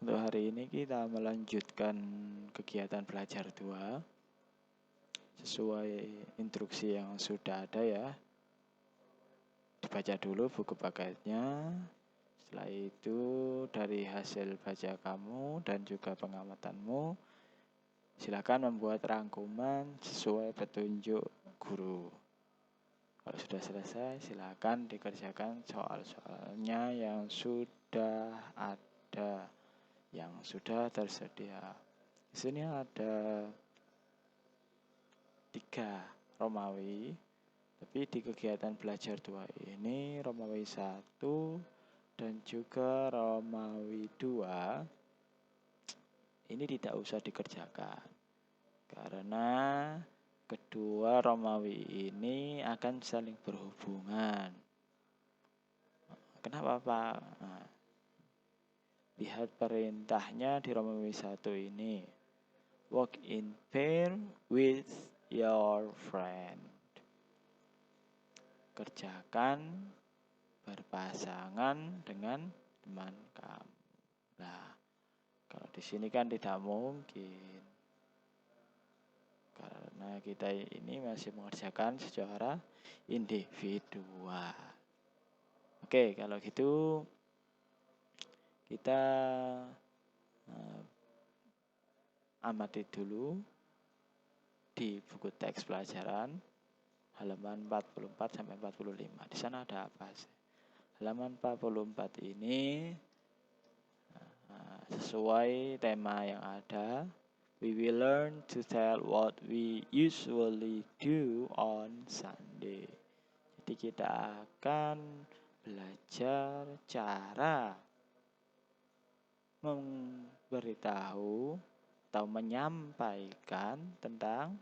Untuk hari ini kita melanjutkan kegiatan belajar 2 sesuai instruksi yang sudah ada ya. Dibaca dulu buku paketnya. Setelah itu dari hasil baca kamu dan juga pengamatanmu, silakan membuat rangkuman sesuai petunjuk guru. Kalau sudah selesai, silakan dikerjakan soal-soalnya yang sudah ada, yang sudah tersedia. Di sini ada 3 Romawi, tapi di kegiatan belajar 2 ini Romawi 1 dan juga Romawi 2 ini tidak usah dikerjakan karena kedua Romawi ini akan saling berhubungan. Kenapa Pak? Nah, lihat perintahnya di Romawi 1 ini. Walk in pair with your friend. Kerjakan berpasangan dengan teman kamu. Nah, kalau di sini kan tidak mungkin. Karena kita ini masih mengerjakan secara individual. Oke, kalau gitu kita amati dulu di buku teks pelajaran halaman 44 sampai 45. Di sana ada apa sih? Halaman 44 ini sesuai tema yang ada. We will learn to tell what we usually do on Sunday. Jadi kita akan belajar cara memberitahu atau menyampaikan tentang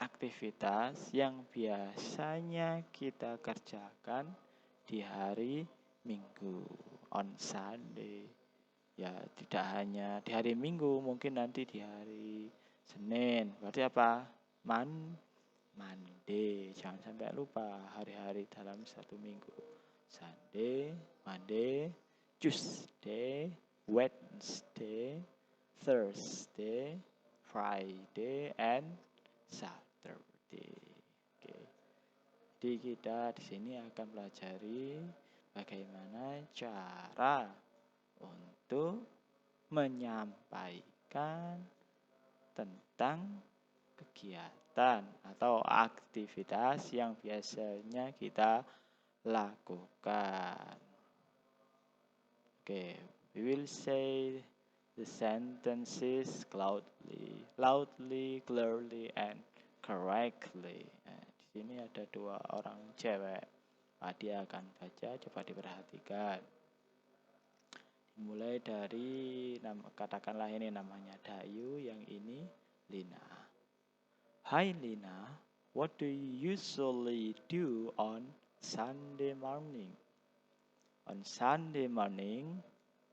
aktivitas yang biasanya kita kerjakan di hari Minggu, on Sunday. Ya, tidak hanya di hari Minggu, mungkin nanti di hari Senin. Berarti apa? Monday. Jangan sampai lupa hari-hari dalam satu minggu. Sunday, Monday, Tuesday, Wednesday, Thursday, Friday, and Saturday. Oke. Jadi kita di sini akan pelajari bagaimana cara untuk menyampaikan tentang kegiatan atau aktivitas yang biasanya kita lakukan. Okay, we will say the sentences loudly, clearly, and correctly. Nah, di sini ada 2 orang cewek. Dia akan baca, coba diperhatikan. Mulai dari katakanlah ini namanya Dayu, yang ini Lina. Hi Lina, what do you usually do on Sunday morning? On Sunday morning,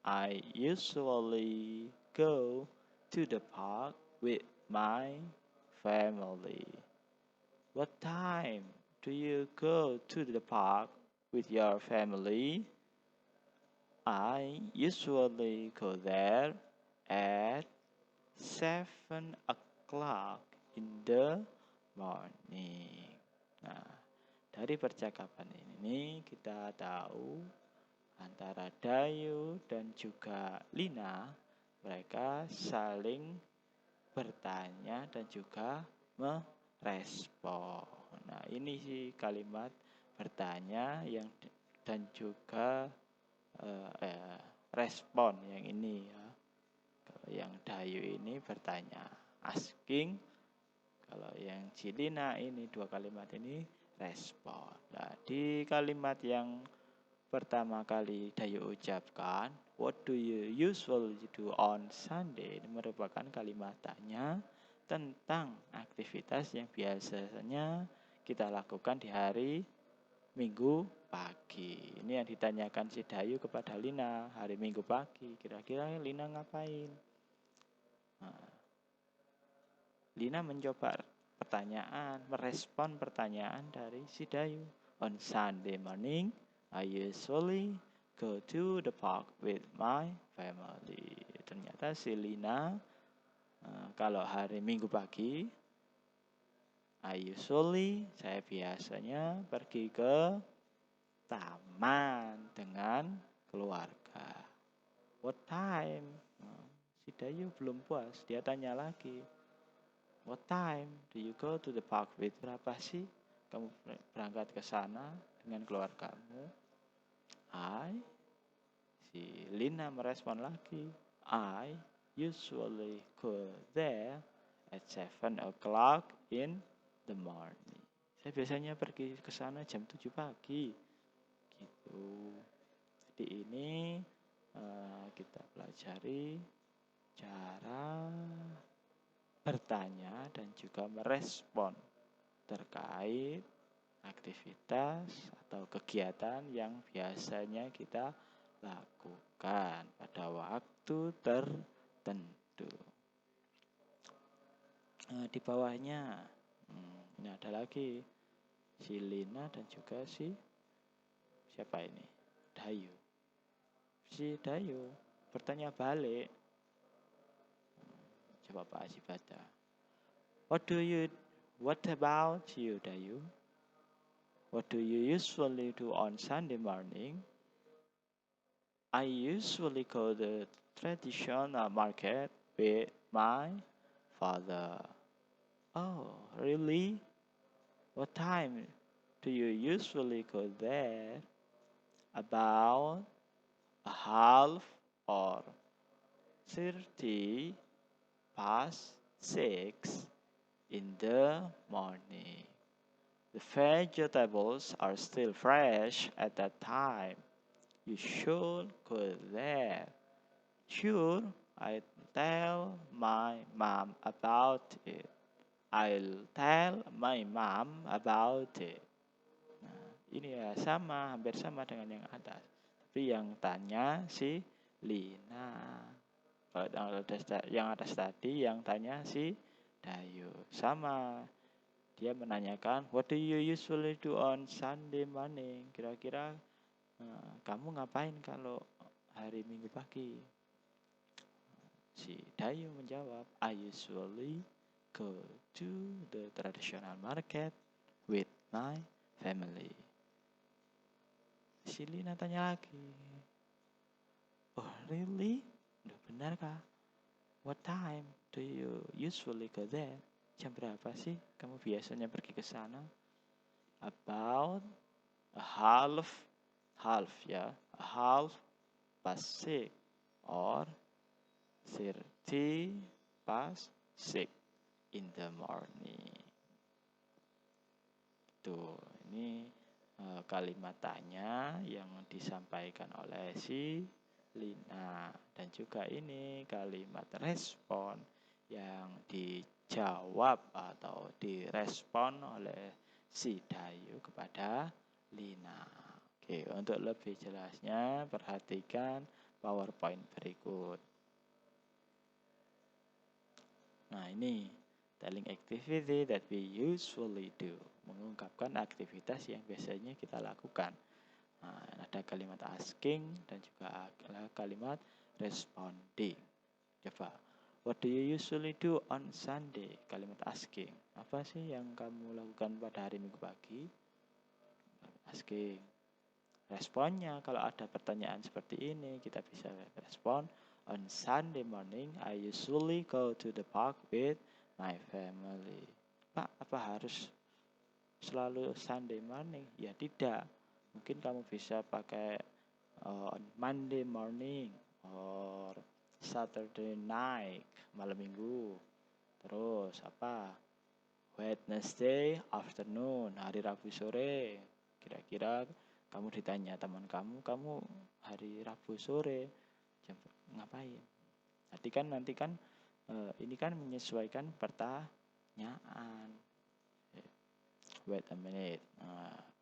I usually go to the park with my family. What time do you go to the park with your family? I usually go there at 7 o'clock in the morning. Nah, dari percakapan ini kita tahu antara Dayu dan juga Lina, mereka saling bertanya dan juga merespon. Nah, ini sih kalimat bertanya yang dan juga respon yang ini ya. Kalau yang Dayu ini bertanya, asking. Kalau yang Cilina ini 2 kalimat ini respon. Nah, di kalimat yang pertama kali Dayu ucapkan, what do you usually do on Sunday? Ini merupakan kalimat tanya tentang aktivitas yang biasanya kita lakukan di hari Minggu pagi. Ini yang ditanyakan si Dayu kepada Lina, hari Minggu pagi. Kira-kira Lina ngapain? Nah, Lina mencoba merespon pertanyaan dari si Dayu. On Sunday morning, I usually go to the park with my family. Ternyata si Lina kalau hari Minggu pagi, saya biasanya pergi ke taman dengan keluarga. What time? Si Dayu belum puas, dia tanya lagi. What time do you go to the park with? Berapa sih kamu berangkat ke sana dengan keluargamu? Si Lina merespon lagi. I usually go there at 7 o'clock in the morning. Saya biasanya pergi ke sana jam 7 pagi. Gitu. Jadi ini kita pelajari cara bertanya dan juga merespon terkait aktivitas atau kegiatan yang biasanya kita lakukan pada waktu tertentu. Di bawahnya ini ada lagi si Lina dan juga siapa ini? Dayu. Si Dayu bertanya balik. Coba Pak Haji baca. What about you, Dayu? What do you usually do on Sunday morning? I usually go to the traditional market with my father. Oh, really? What time do you usually go there? About 1/2 or 30 past 6 in the morning. The vegetables are still fresh at that time. You should go there. Sure, I'll tell my mom about it. Nah, ini ya hampir sama dengan yang atas. Tapi yang tanya si Lina. Kalau yang atas tadi yang tanya si Dayu. Sama. Dia menanyakan, what do you usually do on Sunday morning? Kira-kira kamu ngapain kalau hari Minggu pagi? Si Dayu menjawab, I usually go to the traditional market with my family. Si Lina tanya lagi, oh really? Benarkah? What time do you usually go there? Jam berapa sih kamu biasanya pergi ke sana? About 1/2 past 6 or 30 past 6 in the morning. Tuh, ini kalimat tanya yang disampaikan oleh si Lina. Dan juga ini kalimat respon yang dijawab atau direspon oleh si Dayu kepada Lina. Oke, untuk lebih jelasnya perhatikan PowerPoint berikut. Nah, ini telling activity that we usually do, mengungkapkan aktivitas yang biasanya kita lakukan. Nah, ada kalimat asking dan juga kalimat responding. Coba, what do you usually do on Sunday? Kalimat asking. Apa sih yang kamu lakukan pada hari Minggu pagi? Asking. Responnya, kalau ada pertanyaan seperti ini, kita bisa respon, on Sunday morning, I usually go to the park with my family. Pak, apa harus selalu Sunday morning? Ya tidak. Mungkin kamu bisa pakai on Monday morning or Saturday night, malam minggu. Terus apa? Wednesday afternoon, hari Rabu sore. Kira-kira kamu ditanya teman kamu hari Rabu sore jam ngapain? Nanti kan ini kan menyesuaikan pertanyaan. Wait a minute.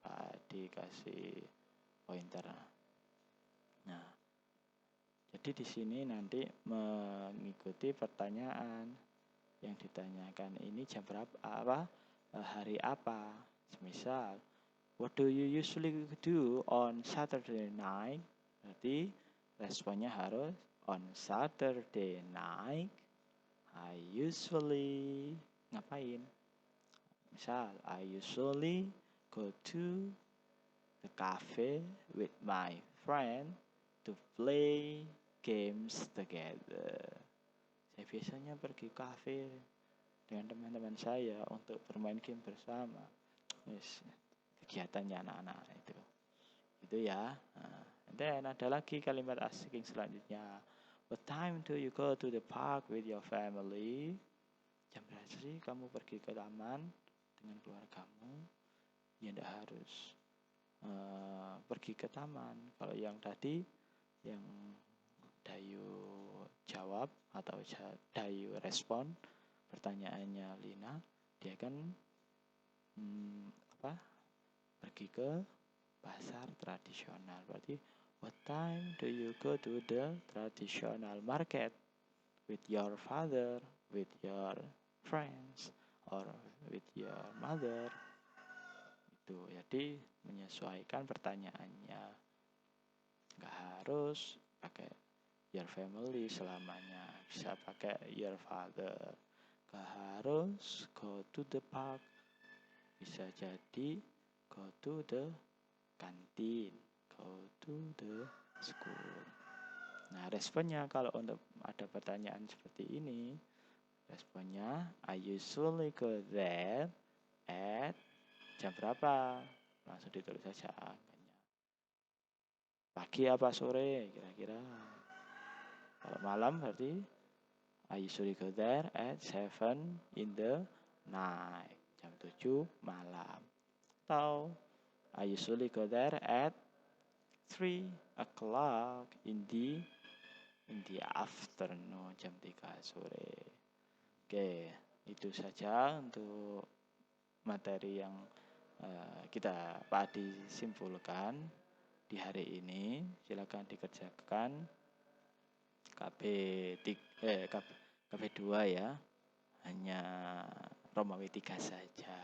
Pak dikasih pointer. Nah, jadi di sini nanti mengikuti pertanyaan yang ditanyakan ini jam berapa, hari apa. Misal, what do you usually do on Saturday night? Berarti responnya harus on Saturday night I usually ngapain? Misal, I usually go to the cafe with my friend to play games together. Saya biasanya pergi cafe dengan teman-teman saya untuk bermain game bersama. Yes, kegiatannya anak-anak itu. Itu ya. Nah, dan ada lagi kalimat asking selanjutnya. What time do you go to the park with your family? Jam berapa sih kamu pergi ke taman dengan keluargamu? Ya tidak harus pergi ke taman. Kalau yang tadi yang Dayu jawab atau Dayu respon pertanyaannya Lina, dia kan pergi ke pasar tradisional. Berarti what time do you go to the traditional market with your father, with your friends, or with your mother? Itu jadi menyesuaikan pertanyaannya. Nggak harus pakai your family selamanya, bisa pakai your father. Nggak harus go to the park, bisa jadi go to the kantin, go to the school. Nah, responnya kalau untuk ada pertanyaan seperti ini, responnya I usually go there at jam berapa? Langsung ditulis saja angkanya. Pagi apa sore kira-kira? Kalau malam berarti I usually go there at 7 in the night. Jam 7 malam. Atau I usually go there at 3 o'clock in the afternoon, jam 3 sore. Oke, itu saja untuk materi yang kita Pak Adi simpulkan di hari ini. Silakan dikerjakan KB 2 ya. Hanya Romawi 3 saja.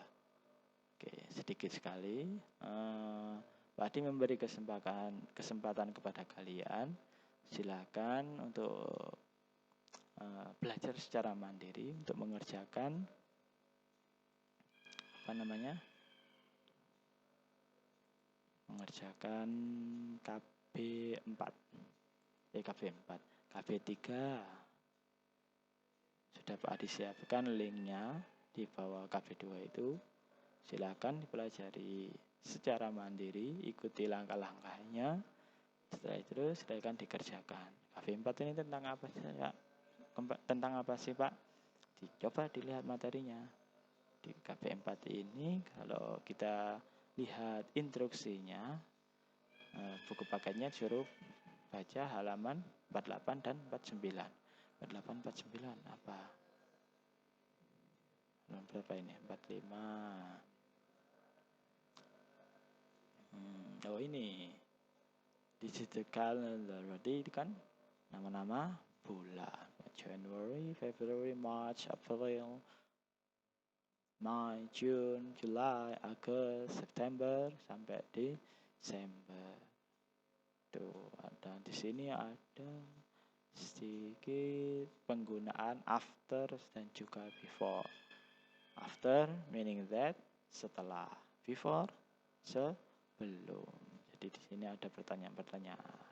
Oke, sedikit sekali. Pak Adi memberi kesempatan kepada kalian. Silakan untuk belajar secara mandiri untuk mengerjakan mengerjakan KB 4. KB 3 sudah Pak Adi siapkan linknya di bawah KB 2 itu. Silakan dipelajari secara mandiri, ikuti langkah-langkahnya. Setelah itu silakan dikerjakan. KB 4 ini tentang apa sih, Pak? Tentang apa sih, Pak? Coba dilihat materinya. Di KB 4 ini kalau kita lihat instruksinya, buku paketnya suruh baca halaman 48 dan 49. 48, 49 apa? Halaman berapa ini? 45. Oh ini digital calendar, berarti itu kan nama-nama bulan. January, February, March, April, May, June, July, Agustus, September sampai Desember. Tuh, ada di sini ada sedikit penggunaan after dan juga before. After meaning that, setelah. Before, sebelum. Jadi di sini ada pertanyaan-pertanyaan.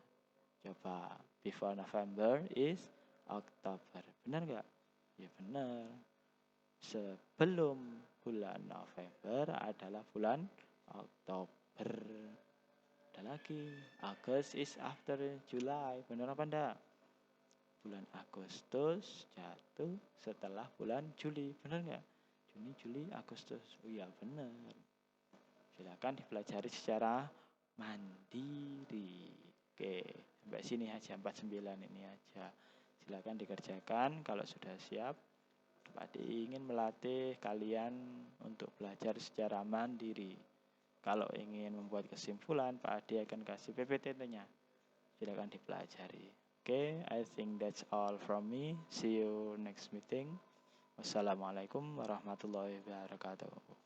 Coba, before November is October. Benar nggak? Ya benar. Sebelum bulan November adalah bulan Oktober. Ada lagi, August is after July. Benar apa enggak? Bulan Agustus jatuh setelah bulan Juli. Benar nggak? Juni, Juli, Agustus. Oh iya benar. Silakan dipelajari secara mandiri. Oke, sampai sini aja, 49 ini aja. Silakan dikerjakan kalau sudah siap. Pak Adi ingin melatih kalian untuk belajar secara mandiri. Kalau ingin membuat kesimpulan, Pak Adi akan kasih PPT-nya. Silakan dipelajari. Oke, I think that's all from me. See you next meeting. Wassalamualaikum warahmatullahi wabarakatuh.